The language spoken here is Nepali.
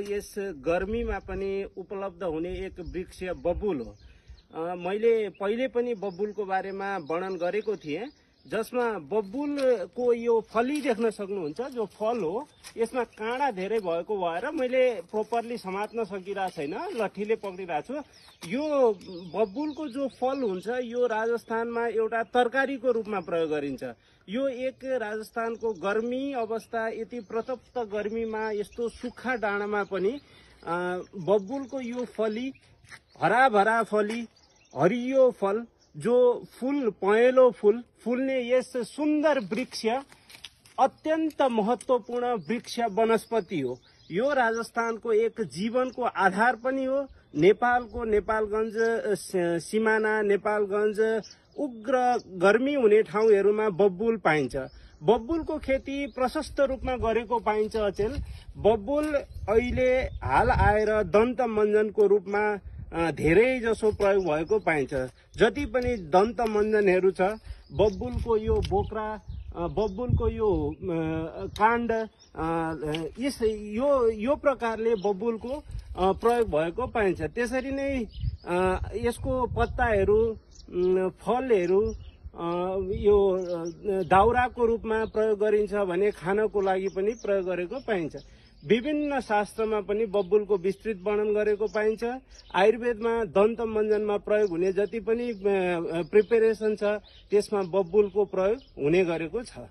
यस गर्मीमा पनि उपलब्ध हुने एक वृक्ष बबुल हो। मैले पहिले पनि बबुलको बारेमा वर्णन गरेको थिएँ, जसमा बबुलको यो फली देख्न सक्नुहुन्छ, जो फल हो यसमा काँडा धेरै भएको भएर मैले प्रोपरली समात्न सकिरहेको छैन, लट्ठीले पक्रिरहेको छु। यो बबुलको जो फल हुन्छ यो राजस्थानमा एउटा तरकारीको रूपमा प्रयोग गरिन्छ। यो एक राजस्थानको गर्मी अवस्था, यति प्रतप्त गर्मीमा यस्तो सुक्खा डाँडामा पनि बबुलको यो फली, हराभरा फली, हरियो फल, जो फूल पहेँलो फूल फुल्ने यस सुन्दर वृक्ष अत्यन्त महत्वपूर्ण वृक्ष वनस्पति हो। यो राजस्थानको एक जीवनको आधार पनि हो। नेपालको नेपालगञ्ज सिमाना, नेपालगञ्ज उग्र गर्मी हुने ठाउँहरूमा बबुल पाइन्छ। बबुलको खेती प्रशस्त रूपमा गरेको पाइन्छ अचेल। बबुल अहिले हाल आएर दन्त मञ्जनको रूपमा धेरै जसो प्रयोग भएको पाइन्छ। जति पनि दन्त मञ्जनहरू छ, बबुलको यो बोक्रा, बबुलको यो काण्ड, यो प्रकारले बबुलको प्रयोग भएको पाइन्छ। त्यसरी नै यसको पत्ताहरू, फलहरू यो दाउराको रूपमा प्रयोग गरिन्छ भने खानको लागि पनि प्रयोग गरेको पाइन्छ। विभिन्न शास्त्रमा पनि बबुलको विस्तृत वर्णन गरेको पाइन्छ। आयुर्वेदमा दन्त मञ्जनमा प्रयोग हुने जति पनि प्रिपेरेसन छ त्यसमा बबुलको प्रयोग हुने गरेको छ।